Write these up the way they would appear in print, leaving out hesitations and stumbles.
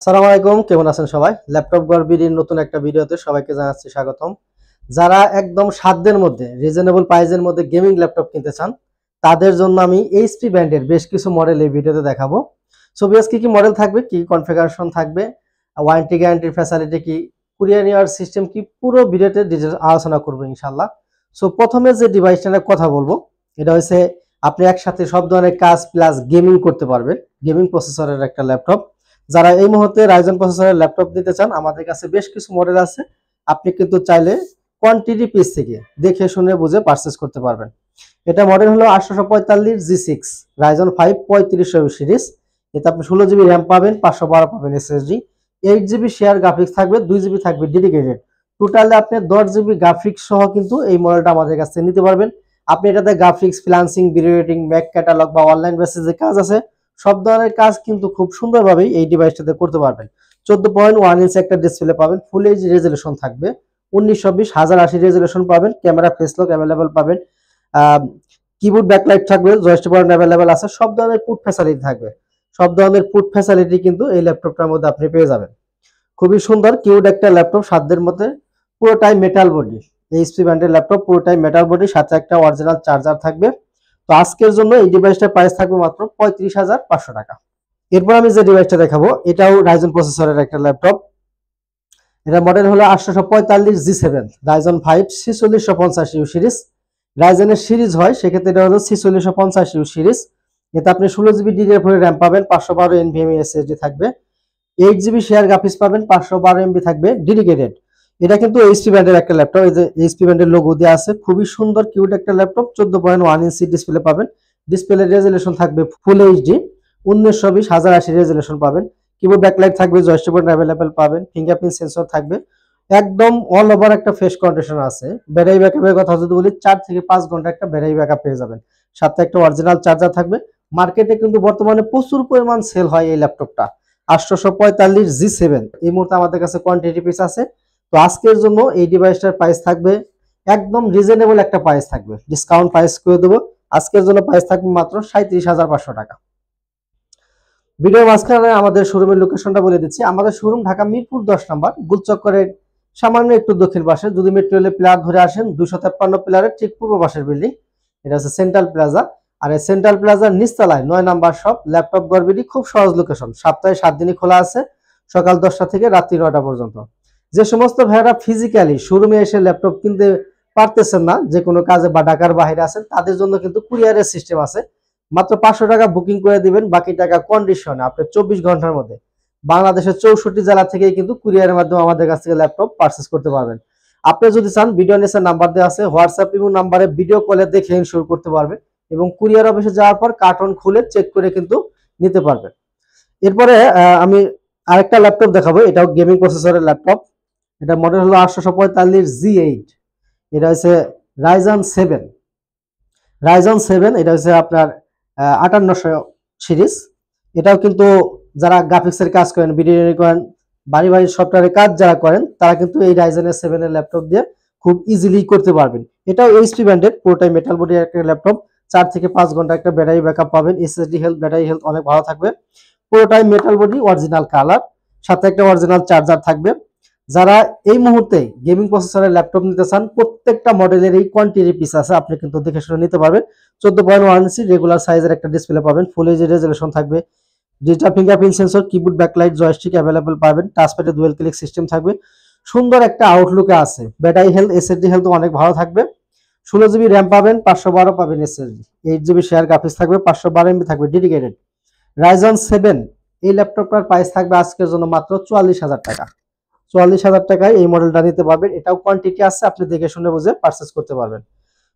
আসসালামু আলাইকুম, কেমন আছেন সবাই? ল্যাপটপ গড়বিডির নতুন একটা ভিডিওতে সবাইকে জানাচ্ছি স্বাগতম। যারা একদম সাধ্যের মধ্যে রিজনেবল প্রাইসের মধ্যে গেমিং ল্যাপটপ কিনতে চান, তাদের জন্য আমি এইচপি ব্র্যান্ডের বেশ কিছু মডেল এই ভিডিওতে দেখাবো। সো ভিউয়ার্স, কি মডেল থাকবে, কি কনফিগারেশন থাকবে, ওয়ারেন্টি গ্যারান্টির ফ্যাসিলিটি কি, কুরিয়ার নেওয়ার সিস্টেম কি, পুরো ভিডিওতে ডিটেইলস আলোচনা করবো ইনশাআল্লাহ। সো প্রথমে যে ডিভাইসটা নিয়ে কথা বলবো, এটা হচ্ছে আপনি একসাথে সব ধরনের কাজ প্লাস গেমিং করতে পারবেন, গেমিং প্রসেসরের একটা ল্যাপটপ। যারা এই মুহূর্তে রাইজেন প্রসেসরের ল্যাপটপ নিতে চান, আমাদের কাছে বেশ কিছু মডেল আছে। আপনি কিন্তু চাইলে কোয়ান্টিটি পিস থেকে দেখে শুনে বুঝে পারচেজ করতে পারবেন। এটা মডেল হলো 845 G6 রাইজন 5 3500 সিরিজ। এতে আপনি 16 জিবি র্যাম পাবেন, 512 পাবেন এসএসডি, 8 জিবি শেয়ার গ্রাফিক্স থাকবে, 2 জিবি থাকবে ডেডিকেটেড। টোটালে আপনি 10 জিবি গ্রাফিক্স সহ কিন্তু এই মডেলটা আমাদের কাছ থেকে নিতে পারবেন। আপনি এটাতে graphics, freelancing, video editing, back catalogue বা অনলাইন বেসিস যে কাজ আছে, সব ধরনের কাজ কিন্তু খুব সুন্দরভাবেই এই ডিভাইসটাতে করতে পারবেন। 14.1 ইঞ্চি একটা ডিসপ্লে পাবেন, ফুল এইচডি রেজুলেশন থাকবে, 1920 1080 রেজুলেশন পাবেন, ক্যামেরা ফেস লক অ্যাভেলেবল পাবেন, কিবোর্ড ব্যাকলাইট থাকবে, জয়স্টিক বাটন অ্যাভেলেবল আছে, সব ধরনের পুট ফ্যাসিলিটি থাকবে। সব ধরনের পুট ফ্যাসিলিটি কিন্তু এই ল্যাপটপটার মধ্যে আপনি পেয়ে যাবেন। খুবই সুন্দর কিউট একটা ল্যাপটপ, সাধ্যের মধ্যে, পুরোটাই মেটাল বডি। এইচপি ব্র্যান্ডের ল্যাপটপ, পুরোটাই মেটাল বডি, সাথে একটা অরিজিনাল চার্জার থাকবে। তো আজকের জন্য এই ডিভাইসটার প্রাইস থাকবে মাত্র 35,500 টাকা। এরপর আমি যে ডিভাইসটা দেখাবো, এটাও রাইজন প্রসেসরের একটা ল্যাপটপ। এটা মডেল হলো 845 G7 রাইজন 5 4650 সিরিজ। রাইজেনের সিরিজ হয়, সেক্ষেত্রে এটা হলো 4650 সিরিজ। এতে আপনি 16 জিবি DDR4 র্যাম পাবেন, 512 NVMe SSD থাকবে, 8 জিবি শেয়ার গ্রাফিক্স পাবেন, 512 MB থাকবে ডেডিকেটেড। এটা কিন্তু এইচপি ব্র্যান্ডের একটা ল্যাপটপ, এই যে এইচপি ব্র্যান্ডের লোগো দেওয়া আছে। খুবই সুন্দর কিউট একটা ল্যাপটপ। 14.1 ইঞ্চি ডিসপ্লে পাবেন, ডিসপ্লে রেজুলেশন থাকবে ফুল এইচডি, 1920 1080 রেজুলেশন পাবেন, কিবোর্ড ব্যাকলাইট থাকবে, জয়স্টিক বাটন অ্যাভেলেবল পাবেন, ফিঙ্গারপ্রিন্ট সেন্সর থাকবে। একদম অল ওভার একটা ফ্রেশ কন্ডিশন আছে। ব্যাটারি ব্যাকআপের কথা যদি বলি, 4 থেকে 5 ঘন্টা একটা ব্যাটারি ব্যাকআপ পেয়ে যাবেন। সাথে একটা অরিজিনাল চার্জার থাকবে। মার্কেটে কিন্তু বর্তমানে প্রচুর পরিমাণ সেল হয় এই ল্যাপটপটা। 845 G7 এই মুহূর্তে আমাদের কাছে কোয়ান্টিটি পিস আছে। তো আজকের জন্য এই ডিভাইসটার প্রাইস থাকবে একদম রিজনেবল একটা প্রাইস থাকবে, ডিসকাউন্ট প্রাইস করে দেবো। আজকের জন্য প্রাইস থাকবে মাত্র 37,500 টাকা। ভিডিওর মাঝখানে আমাদের শোরুমের লোকেশনটা বলে দিচ্ছি। আমাদের শোরুম ঢাকা মিরপুর 10 নম্বর, গুলচক্করের সামান্য একটু দক্ষিণ পাশে। যদি মেট্রো রেলের পিলার ধরে আসেন, 253 পিলারের ঠিক পূর্ব পাশের বিল্ডিং, এটা হচ্ছে সেন্ট্রাল প্লাজা। আর এই সেন্ট্রাল প্লাজার নিচতলায় 9 নাম্বার শপ ল্যাপটপ গড়বিডি। খুব সহজ লোকেশন, সপ্তাহে 7 দিনই খোলা আছে, সকাল 10টা থেকে রাত্রি 9টা পর্যন্ত। যে সমস্ত ভাইয়েরা ফিজিক্যালি শোরুমে এসে ল্যাপটপ কিনতে পারতেছেন না, যে কোনো কাজে বা ঢাকার বাইরে আছেন, তাদের জন্য কিন্তু কুরিয়ারের সিস্টেম আছে। মাত্র 500 টাকা বুকিং করে দিবেন, বাকি টাকা কন্ডিশনে আপনি 24 ঘন্টার মধ্যে বাংলাদেশের 64 জেলা থেকেই কিন্তু কুরিয়ারের মাধ্যমে আমাদের কাছ থেকে ল্যাপটপ পারচেজ করতে পারবেন। আপনি যদি চান, ভিডিও নিচে নাম্বার দেওয়া আছে, হোয়াটসঅ্যাপ এবং নাম্বারে ভিডিও কলে দেখে ইনশিওর করতে পারবেন এবং কুরিয়ার অফিসে যাওয়ার পর কার্টন খুলে চেক করে কিন্তু নিতে পারবেন। এরপরে আমি আরেকটা ল্যাপটপ দেখাবো, এটাও গেমিং প্রসেসরের ল্যাপটপ। এটা মডেল হলো 845 G8। এটা হচ্ছে রাইজন 7 এটা হচ্ছে আপনার 5800 সিরিজ। এটাও কিন্তু যারা গ্রাফিক্সের কাজ করেন, ভিডিও এডিটিং করেন, বাড়ি বাড়ি সফটওয়্যারের কাজ যারা করেন, তারা কিন্তু এই রাইজেনের 7 এর ল্যাপটপ দিয়ে খুব ইজিলি করতে পারবেন। এটাও এইচপি ব্র্যান্ডেড, পুরোটাই মেটাল বডি একটা ল্যাপটপ। 4 থেকে 5 ঘন্টা একটা ব্যাটারি ব্যাকআপ পাবেন, এসএসডি হেলথ, ব্যাটারি হেলথ অনেক ভালো থাকবে। পুরোটাই মেটাল বডি, অরিজিনাল কালার, সাথে একটা অরিজিনাল চার্জার থাকবে। যারা এই মুহূর্তে গেমিং প্রসেসরের ল্যাপটপ নিতে চান, প্রত্যেকটা মডেলের এই কোয়ান্টিটি পিস আছে, আপনি কিন্তু দেখে শুনে নিতে পারবেন। 14.1 ইঞ্চি রেগুলার সাইজের একটা ডিসপ্লে পাবেন, ফুল এইচডি রেজুলেশন থাকবে, digital fingerprint sensor, keyboard backlight, joystick available পাবেন, টাচপ্যাডে ডুয়াল ক্লিক সিস্টেম থাকবে। সুন্দর একটা আউটলুকে আছে। ব্যাটারি হেলথ, এসএসডি হেলথ অনেক ভালো থাকবে। 16 জিবি র্যাম পাবেন, 512 পাবেন এসএসডি, 8 জিবি শেয়ার গ্রাফিক্স থাকবে, 512 এমবি থাকবে ডেডিকেটেড। রাইজন 7 এই ল্যাপটপটার প্রাইস থাকবে আজকের জন্য মাত্র 44,000 টাকা। 44,000 টাকায় এই মডেলটা নিতে পারবেন। এটাও কোয়ান্টিটি আছে, আপনি দেখে শুনে বুঝে পারচেজ করতে পারবেন।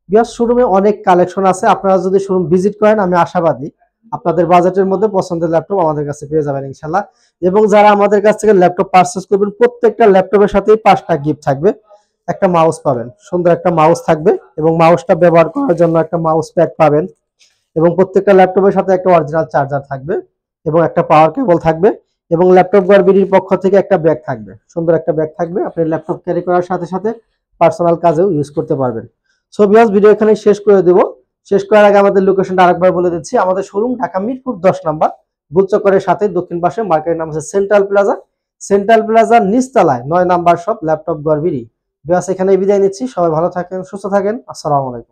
বিয়াস, শোরুমে অনেক কালেকশন আছে। আপনারা যদি শোরুম ভিজিট করেন, আমি আশাবাদী আপনাদের বাজেটের মধ্যে পছন্দের ল্যাপটপ আমাদের কাছে পেয়ে যাবেন ইনশাল্লাহ। এবং যারা আমাদের কাছ থেকে ল্যাপটপ পারচেজ করবেন, প্রত্যেকটা ল্যাপটপের সাথেই 5টা গিফট থাকবে। একটা মাউস পাবেন, সুন্দর একটা মাউস থাকবে, এবং মাউসটা ব্যবহার করার জন্য একটা মাউস প্যাড পাবেন, এবং প্রত্যেকটা ল্যাপটপের সাথে একটা অরিজিনাল চার্জার থাকবে, এবং একটা পাওয়ার কেবল থাকবে, এবং ল্যাপটপ গড়বিডির পক্ষ থেকে একটা ব্যাগ থাকবে, সুন্দর একটা ব্যাগ থাকবে। আপনি ল্যাপটপ ক্যারি করার সাথে সাথে পার্সোনাল কাজেও ইউজ করতে পারবেন। সো ভিউয়ার্স, ভিডিও এখানে শেষ করে দেব। শেষ করার আগে আমাদের লোকেশনটা আরেকবার বলে দিচ্ছি। আমাদের শোরুম ঢাকা মিরপুর 10 নাম্বার, বুলচক্করের সাথে দক্ষিণ পাশে মার্কেটের নাম হচ্ছে সেন্ট্রাল প্লাজা। সেন্ট্রাল প্লাজার নিচতলায় ৯ নাম্বার শপ ল্যাপটপ গড়বিড়ি। বিয়াস এখানে বিদায় নিচ্ছি, সবাই ভালো থাকেন, সুস্থ থাকেন, আসসালামু আলাইকুম।